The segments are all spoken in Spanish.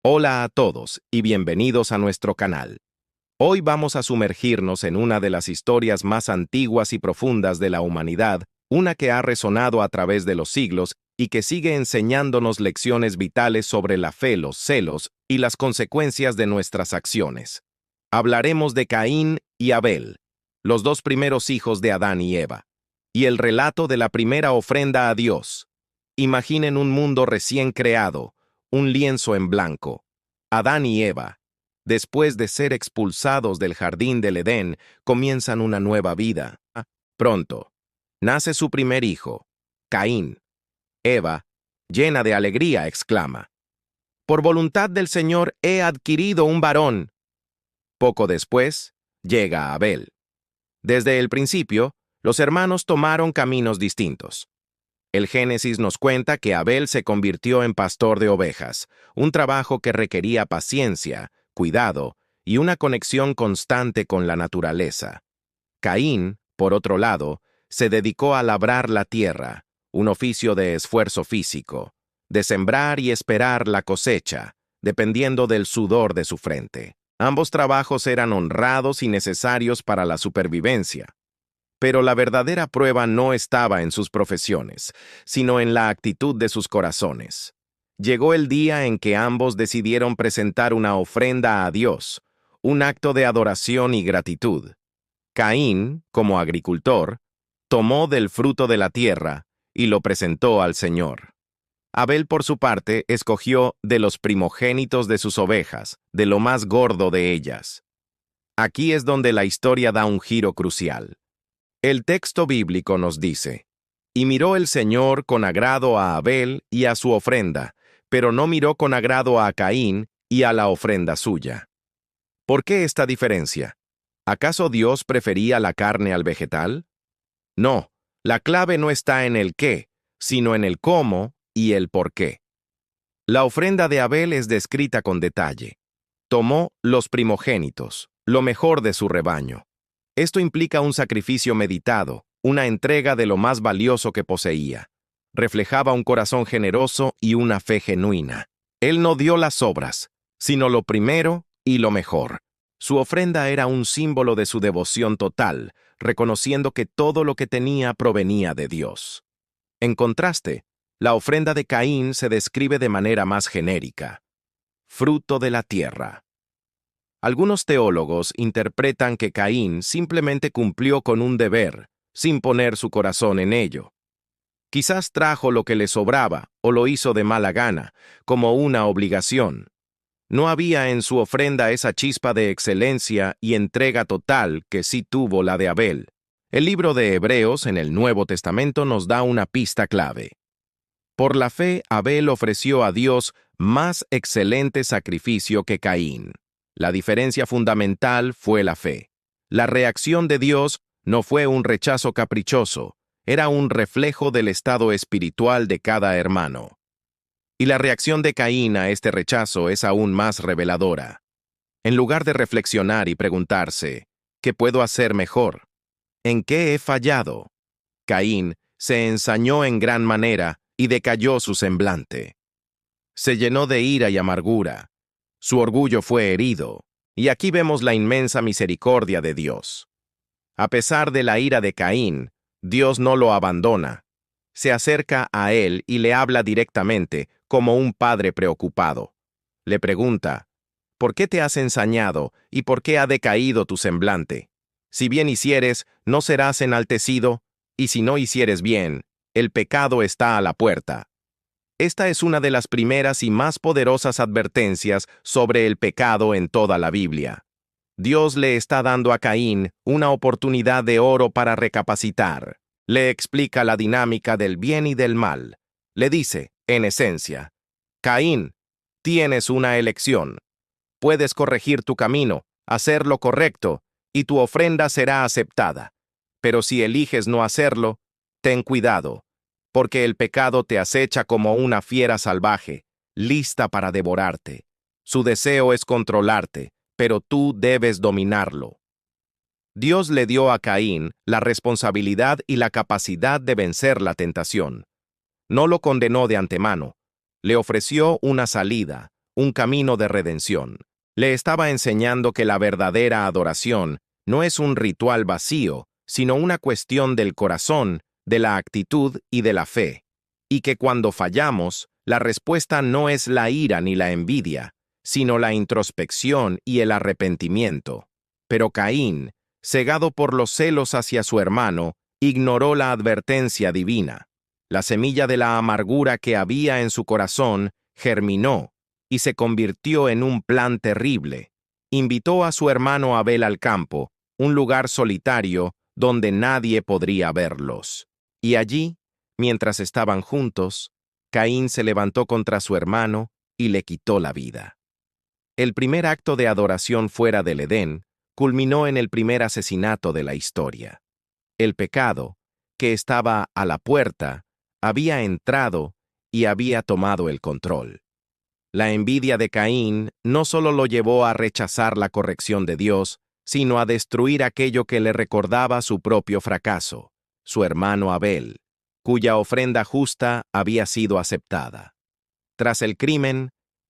Hola a todos y bienvenidos a nuestro canal. Hoy vamos a sumergirnos en una de las historias más antiguas y profundas de la humanidad, una que ha resonado a través de los siglos y que sigue enseñándonos lecciones vitales sobre la fe, los celos y las consecuencias de nuestras acciones. Hablaremos de Caín y Abel, los dos primeros hijos de Adán y Eva, y el relato de la primera ofrenda a Dios. Imaginen un mundo recién creado, un lienzo en blanco. Adán y Eva, después de ser expulsados del jardín del Edén, comienzan una nueva vida. Pronto, nace su primer hijo, Caín. Eva, llena de alegría, exclama: «Por voluntad del Señor he adquirido un varón». Poco después, llega Abel. Desde el principio, los hermanos tomaron caminos distintos. El Génesis nos cuenta que Abel se convirtió en pastor de ovejas, un trabajo que requería paciencia, cuidado y una conexión constante con la naturaleza. Caín, por otro lado, se dedicó a labrar la tierra, un oficio de esfuerzo físico, de sembrar y esperar la cosecha, dependiendo del sudor de su frente. Ambos trabajos eran honrados y necesarios para la supervivencia. Pero la verdadera prueba no estaba en sus profesiones, sino en la actitud de sus corazones. Llegó el día en que ambos decidieron presentar una ofrenda a Dios, un acto de adoración y gratitud. Caín, como agricultor, tomó del fruto de la tierra y lo presentó al Señor. Abel, por su parte, escogió de los primogénitos de sus ovejas, de lo más gordo de ellas. Aquí es donde la historia da un giro crucial. El texto bíblico nos dice: «Y miró el Señor con agrado a Abel y a su ofrenda, pero no miró con agrado a Caín y a la ofrenda suya». ¿Por qué esta diferencia? ¿Acaso Dios prefería la carne al vegetal? No, la clave no está en el qué, sino en el cómo y el por qué. La ofrenda de Abel es descrita con detalle. Tomó los primogénitos, lo mejor de su rebaño. Esto implica un sacrificio meditado, una entrega de lo más valioso que poseía. Reflejaba un corazón generoso y una fe genuina. Él no dio las obras, sino lo primero y lo mejor. Su ofrenda era un símbolo de su devoción total, reconociendo que todo lo que tenía provenía de Dios. En contraste, la ofrenda de Caín se describe de manera más genérica: fruto de la tierra. Algunos teólogos interpretan que Caín simplemente cumplió con un deber, sin poner su corazón en ello. Quizás trajo lo que le sobraba o lo hizo de mala gana, como una obligación. No había en su ofrenda esa chispa de excelencia y entrega total que sí tuvo la de Abel. El libro de Hebreos en el Nuevo Testamento nos da una pista clave. Por la fe, Abel ofreció a Dios más excelente sacrificio que Caín. La diferencia fundamental fue la fe. La reacción de Dios no fue un rechazo caprichoso, era un reflejo del estado espiritual de cada hermano. Y la reacción de Caín a este rechazo es aún más reveladora. En lugar de reflexionar y preguntarse: ¿qué puedo hacer mejor? ¿En qué he fallado?, Caín se ensañó en gran manera y decayó su semblante. Se llenó de ira y amargura. Su orgullo fue herido, y aquí vemos la inmensa misericordia de Dios. A pesar de la ira de Caín, Dios no lo abandona. Se acerca a él y le habla directamente, como un padre preocupado. Le pregunta: ¿por qué te has ensañado y por qué ha decaído tu semblante? Si bien hicieres, no serás enaltecido, y si no hicieres bien, el pecado está a la puerta. Esta es una de las primeras y más poderosas advertencias sobre el pecado en toda la Biblia. Dios le está dando a Caín una oportunidad de oro para recapacitar. Le explica la dinámica del bien y del mal. Le dice, en esencia: Caín, tienes una elección. Puedes corregir tu camino, hacer lo correcto, y tu ofrenda será aceptada. Pero si eliges no hacerlo, ten cuidado, porque el pecado te acecha como una fiera salvaje, lista para devorarte. Su deseo es controlarte, pero tú debes dominarlo. Dios le dio a Caín la responsabilidad y la capacidad de vencer la tentación. No lo condenó de antemano. Le ofreció una salida, un camino de redención. Le estaba enseñando que la verdadera adoración no es un ritual vacío, sino una cuestión del corazón, de la actitud y de la fe. Y que cuando fallamos, la respuesta no es la ira ni la envidia, sino la introspección y el arrepentimiento. Pero Caín, cegado por los celos hacia su hermano, ignoró la advertencia divina. La semilla de la amargura que había en su corazón germinó y se convirtió en un plan terrible. Invitó a su hermano Abel al campo, un lugar solitario donde nadie podría verlos. Y allí, mientras estaban juntos, Caín se levantó contra su hermano y le quitó la vida. El primer acto de adoración fuera del Edén culminó en el primer asesinato de la historia. El pecado, que estaba a la puerta, había entrado y había tomado el control. La envidia de Caín no solo lo llevó a rechazar la corrección de Dios, sino a destruir aquello que le recordaba su propio fracaso, su hermano Abel, cuya ofrenda justa había sido aceptada. Tras el crimen,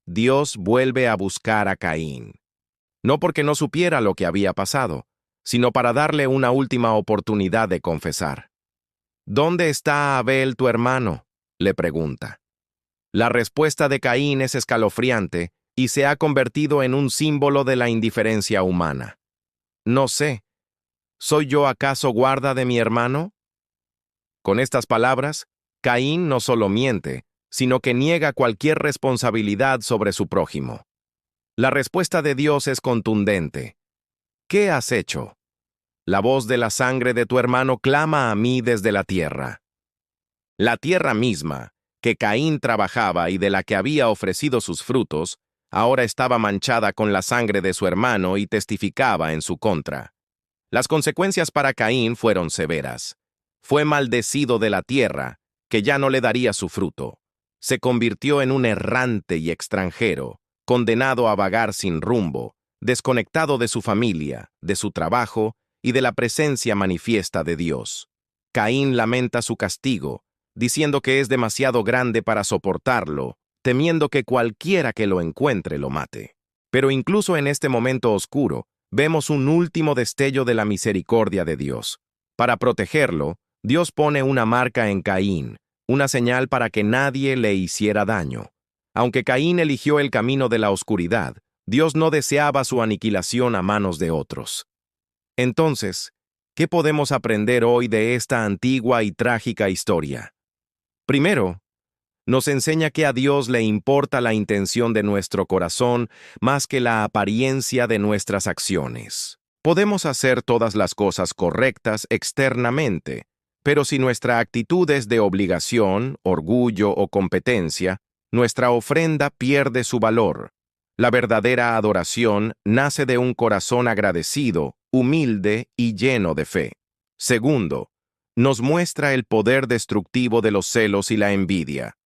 Dios vuelve a buscar a Caín. No porque no supiera lo que había pasado, sino para darle una última oportunidad de confesar. ¿Dónde está Abel, tu hermano?, le pregunta. La respuesta de Caín es escalofriante y se ha convertido en un símbolo de la indiferencia humana. No sé, ¿soy yo acaso guarda de mi hermano? Con estas palabras, Caín no solo miente, sino que niega cualquier responsabilidad sobre su prójimo. La respuesta de Dios es contundente. ¿Qué has hecho? La voz de la sangre de tu hermano clama a mí desde la tierra. La tierra misma, que Caín trabajaba y de la que había ofrecido sus frutos, ahora estaba manchada con la sangre de su hermano y testificaba en su contra. Las consecuencias para Caín fueron severas. Fue maldecido de la tierra, que ya no le daría su fruto. Se convirtió en un errante y extranjero, condenado a vagar sin rumbo, desconectado de su familia, de su trabajo y de la presencia manifiesta de Dios. Caín lamenta su castigo, diciendo que es demasiado grande para soportarlo, temiendo que cualquiera que lo encuentre lo mate. Pero incluso en este momento oscuro, vemos un último destello de la misericordia de Dios. Para protegerlo, Dios pone una marca en Caín, una señal para que nadie le hiciera daño. Aunque Caín eligió el camino de la oscuridad, Dios no deseaba su aniquilación a manos de otros. Entonces, ¿qué podemos aprender hoy de esta antigua y trágica historia? Primero, nos enseña que a Dios le importa la intención de nuestro corazón más que la apariencia de nuestras acciones. Podemos hacer todas las cosas correctas externamente, pero si nuestra actitud es de obligación, orgullo o competencia, nuestra ofrenda pierde su valor. La verdadera adoración nace de un corazón agradecido, humilde y lleno de fe. Segundo, nos muestra el poder destructivo de los celos y la envidia.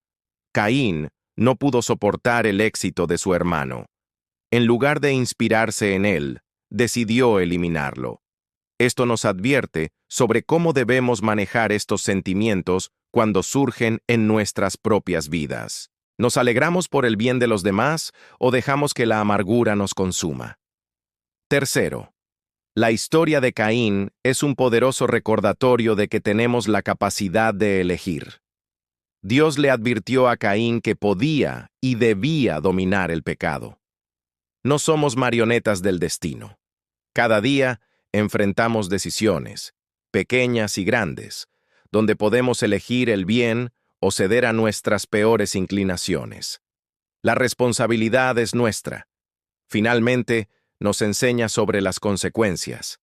Caín no pudo soportar el éxito de su hermano. En lugar de inspirarse en él, decidió eliminarlo. Esto nos advierte sobre cómo debemos manejar estos sentimientos cuando surgen en nuestras propias vidas. ¿Nos alegramos por el bien de los demás o dejamos que la amargura nos consuma? Tercero, la historia de Caín es un poderoso recordatorio de que tenemos la capacidad de elegir. Dios le advirtió a Caín que podía y debía dominar el pecado. No somos marionetas del destino. Cada día enfrentamos decisiones, pequeñas y grandes, donde podemos elegir el bien o ceder a nuestras peores inclinaciones. La responsabilidad es nuestra. Finalmente, nos enseña sobre las consecuencias.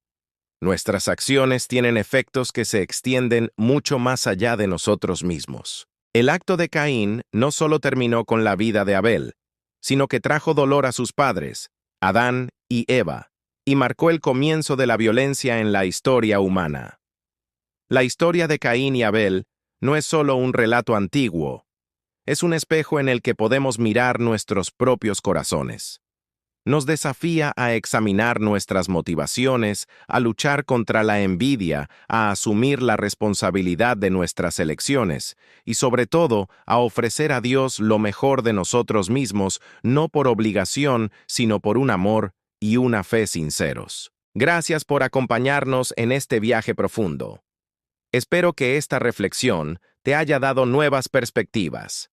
Nuestras acciones tienen efectos que se extienden mucho más allá de nosotros mismos. El acto de Caín no solo terminó con la vida de Abel, sino que trajo dolor a sus padres, Adán y Eva, y marcó el comienzo de la violencia en la historia humana. La historia de Caín y Abel no es solo un relato antiguo, es un espejo en el que podemos mirar nuestros propios corazones. Nos desafía a examinar nuestras motivaciones, a luchar contra la envidia, a asumir la responsabilidad de nuestras elecciones y, sobre todo, a ofrecer a Dios lo mejor de nosotros mismos, no por obligación, sino por un amor y una fe sinceros. Gracias por acompañarnos en este viaje profundo. Espero que esta reflexión te haya dado nuevas perspectivas.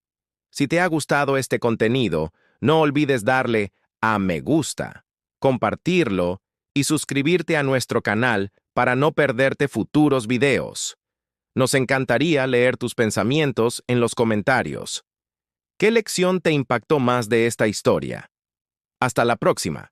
Si te ha gustado este contenido, no olvides darle a me gusta, compartirlo y suscribirte a nuestro canal para no perderte futuros videos. Nos encantaría leer tus pensamientos en los comentarios. ¿Qué lección te impactó más de esta historia? Hasta la próxima.